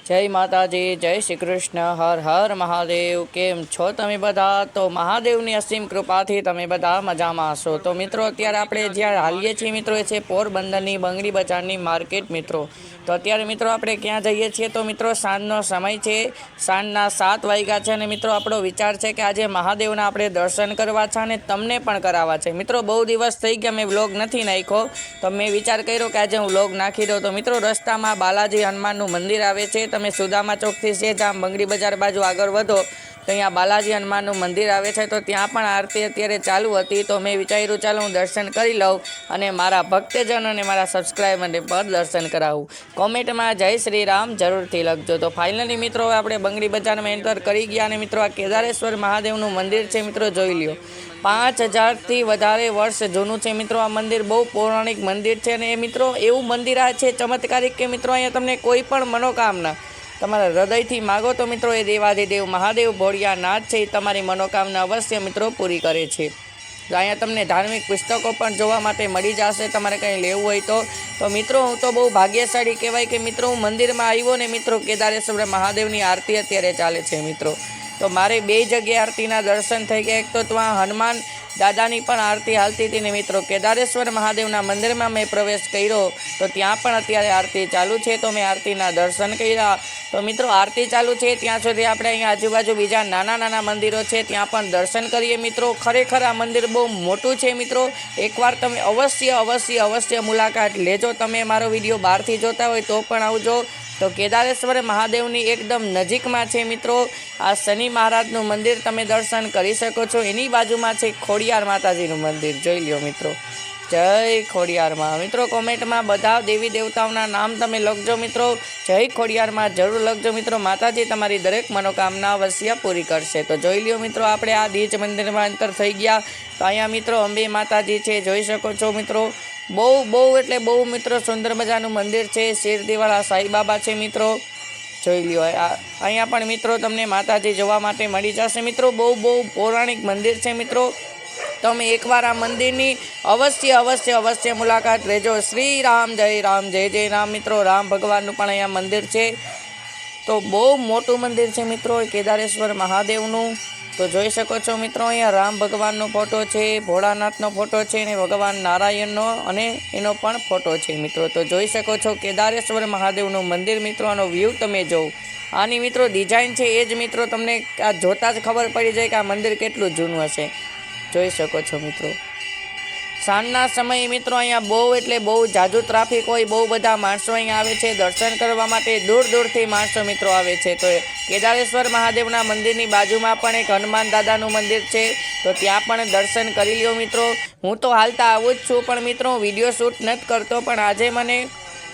जय माताजी, जय श्री कृष्ण, हर हर महादेव। केम छो तमे बधा? तो महादेवनी असीम कृपाथी तमे बधा मजामां हशो। तो मित्रों अत्यारे आपणे ज्यां हालीए छीए मित्रों ए छे पोरबंदरनी बंगड़ी बजारनी मार्केट मित्रों। तो अत्यारे मित्रों आपणे क्यां जईए छीए? तो मित्रों सांजनो समय छे, सांजना 7 वाग्या छे अने मित्रों आपणो विचार छे के आजे महादेवना आपणे दर्शन करवा छे अने तमने पण करावा छे। मित्रों बहु दिवस थई गया मैं व्लॉग नथी नाख्यो, तो मैं विचार कर्यो के आज हूँ व्लॉग नाखी दઉં। तो मित्रों रस्तामां बालाजी हनुमाननुं मंदिर आवे छे। તમે સુદામા ચોકથી સેજ આમ બંગડી બજાર બાજુ આગળ વધો તો અહીંયા બાલાજી હનુમાનનું મંદિર આવે છે, તો ત્યાં પણ આરતી અત્યારે ચાલુ હતી। તો મેં વિચાર્યું ચાલો હું દર્શન કરી લઉં અને મારા ભક્તજન અને મારા સબસ્ક્રાઈબરને પણ દર્શન કરાવું। કોમેન્ટમાં જય શ્રી રામ જરૂરથી લખજો। તો ફાઇનલી મિત્રો આપણે બંગડી બજારમાં એન્ટર કરી ગયા અને મિત્રો આ કેદારેશ્વર મહાદેવનું મંદિર છે મિત્રો, જોઈ લ્યો। 5000થી વધારે વર્ષ જૂનું છે મિત્રો આ મંદિર, બહુ પૌરાણિક મંદિર છે। અને મિત્રો એવું મંદિર આ છે ચમત્કારિક કે મિત્રો અહીંયા તમને કોઈ પણ મનોકામના તમારા હૃદયથી માગો તો મિત્રો એ દેવાધિદેવ મહાદેવ ભોળિયાનાથ છે એ તમારી મનોકામના અવશ્ય મિત્રો પૂરી કરે છે। તો અહીંયા તમને ધાર્મિક પુસ્તકો પણ જોવા માટે મળી જશે તમારે કંઈ લેવું હોય તો મિત્રો હું તો બહુ ભાગ્યશાળી કહેવાય કે મિત્રો હું મંદિરમાં આવ્યો ને મિત્રો કેદારેશ્વર મહાદેવની આરતી અત્યારે ચાલે છે મિત્રો। તો મારે બે જગ્યાએ આરતીના દર્શન થઈ ગયા। એક તો ત્યાં હનુમાન દાદાની પણ આરતી હાલતી હતી ને મિત્રો કેદારેશ્વર મહાદેવના મંદિરમાં મેં પ્રવેશ કર્યો તો ત્યાં પણ અત્યારે આરતી ચાલુ છે, તો મેં આરતીના દર્શન કર્યા। તો મિત્રો આરતી ચાલુ છે ત્યાં સુધી આપણે અહીંયા આજુબાજુ બીજા નાના નાના મંદિરો છે ત્યાં પણ દર્શન કરીએ મિત્રો। ખરેખર આ મંદિર બહુ મોટું છે મિત્રો, એકવાર તમે અવશ્ય મુલાકાત લેજો। તમે મારો વિડીયો બહારથી જોતા હોય તો પણ આવજો। તો કેદારેશ્વર મહાદેવની એકદમ નજીકમાં છે મિત્રો આ શનિ મહારાજનું મંદિર, તમે દર્શન કરી શકો છો। એની બાજુમાં છે ખોડિયાર માતાજીનું મંદિર, જોઈ લ્યો મિત્રો। જય ખોડિયારમાં મિત્રો કોમેન્ટમાં બધા દેવી દેવતાઓના નામ તમે લખજો મિત્રો, જય ખોડિયારમાં જરૂર લખજો મિત્રો। માતાજી તમારી દરેક મનોકામના અવશ્ય પૂરી કરશે। તો જોઈ લ્યો મિત્રો આપણે આ બીજ મંદિરમાં અંતર થઈ ગયા। તો અહીંયા મિત્રો અંબે માતાજી છે, જોઈ શકો છો મિત્રો। બહુ મિત્રો સુંદર મજાનું મંદિર છે। શિરડીવાળા સાંઈબાબા છે મિત્રો, જોઈ લ્યો। અહીંયા પણ મિત્રો તમને માતાજી જોવા માટે મળી જશે મિત્રો। બહુ પૌરાણિક મંદિર છે મિત્રો, તમે એકવાર આ મંદિરની અવશ્ય મુલાકાત લેજો। શ્રી રામ જય રામ મિત્રો, રામ ભગવાનનું પણ અહીંયા મંદિર છે। તો બહુ મોટું મંદિર છે મિત્રો કેદારેશ્વર મહાદેવનું। તો જોઈ શકો છો મિત્રો અહીંયા રામ ભગવાનનો ફોટો છે, ભોળાનાથનો ફોટો છે અને ભગવાન નારાયણનો અને એનો પણ ફોટો છે મિત્રો। તો જોઈ શકો છો કેદારેશ્વર મહાદેવનું મંદિર મિત્રો, આનો વ્યૂ તમે જોવો। આની મિત્રો ડિઝાઇન છે એ જ મિત્રો તમને આ જોતા જ ખબર પડી જાય કે આ મંદિર કેટલું જૂનું હશે, જોઈ શકો છો મિત્રો। સાંજના સમયે મિત્રો અહીંયા બહુ જાજુ ટ્રાફિક હોય, બહુ બધા માણસો અહીંયા આવે છે દર્શન કરવા માટે, દૂરથી માણસો મિત્રો આવે છે। તો કેદારેશ્વર મહાદેવના મંદિરની બાજુમાં પણ એક હનુમાન દાદાનું મંદિર છે, તો ત્યાં પણ દર્શન કરી લ્યો મિત્રો। હું તો હાલતા આવું જ છું પણ મિત્રો હું વિડીયો શૂટ નથી કરતો, પણ આજે મને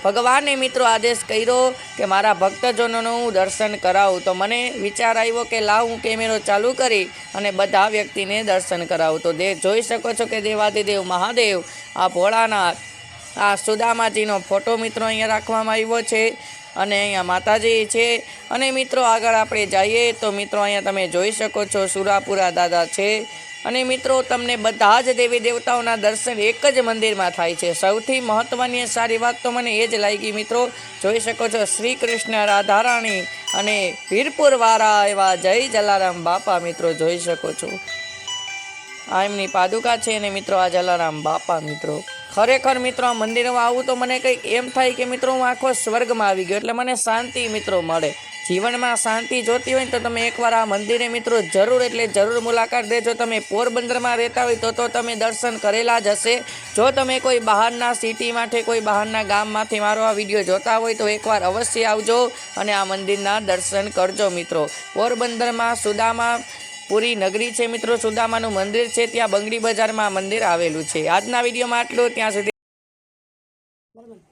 ભગવાને મિત્રો આદેશ કર્યો કે મારા ભક્તજનોનું હું દર્શન કરાવું। તો મને વિચાર આવ્યો કે લાવ હું કેમેરો ચાલુ કરી અને બધા વ્યક્તિને દર્શન કરાવું। તો જોઈ શકો છો કે દેવાધિદેવ મહાદેવ, આ ભોળાનાથ, આ સુદામાજીનો ફોટો મિત્રો અહીંયા રાખવામાં આવ્યો છે અને અહીંયા માતાજી છે। અને મિત્રો આગળ આપણે જઈએ તો મિત્રો અહીંયા તમે જોઈ શકો છો સુરાપુરા દાદા છે। અને મિત્રો તમને બધા જ દેવી દેવતાઓના દર્શન એક જ મંદિરમાં થાય છે। સૌથી મહત્ત્વની સારી વાત તો મને એ જ લાગી મિત્રો, જોઈ શકો છો શ્રી કૃષ્ણ, રાધારાણી અને વીરપુરવાળા એવા જય જલારામ બાપા મિત્રો, જોઈ શકો છો આ એમની પાદુકા છે અને મિત્રો આ જલારામ બાપા મિત્રો। ખરેખર મિત્રો આ મંદિરમાં આવું તો મને કંઈક એમ થાય કે મિત્રો હું આખો સ્વર્ગમાં આવી ગયો, એટલે મને શાંતિ મિત્રો મળે। જીવનમાં શાંતિ જોતી હોય ને તો તમે એકવાર આ મંદિરે મિત્રો જરૂર મુલાકાત લેજો। તમે પોરબંદરમાં રહેતા હોય તો તમે દર્શન કરેલા જ હશે। જો તમે કોઈ બહારના સિટીમાંથી, કોઈ બહારના ગામમાંથી મારો આ વિડીયો જોતા હોય તો એકવાર અવશ્ય આવજો અને આ મંદિરના દર્શન કરજો મિત્રો। પોરબંદરમાં સુદામા પૂરી નગરી છે મિત્રો, સુદામાનું મંદિર છે, ત્યાં બંગડી બજારમાં આ મંદિર આવેલું છે। આજના વિડીયોમાં આટલું, ત્યાં સુધી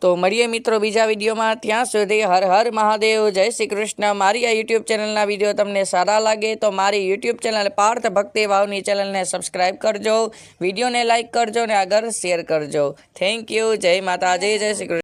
તો મળીએ મિત્રો બીજા વિડીયોમાં। ત્યાં સુધી હર હર મહાદેવ, જય શ્રી કૃષ્ણ। મારી આ યુટ્યુબ ચેનલના વિડીયો તમને સારા લાગે તો મારી યુટ્યુબ ચેનલ પાર્થ ભક્તિ વાવની ચેનલને સબસ્ક્રાઈબ કરજો, વિડીયોને લાઇક કરજો અને આગળ શેર કરજો। થેન્ક યુ, જય માતાજી, જય શ્રી કૃષ્ણ।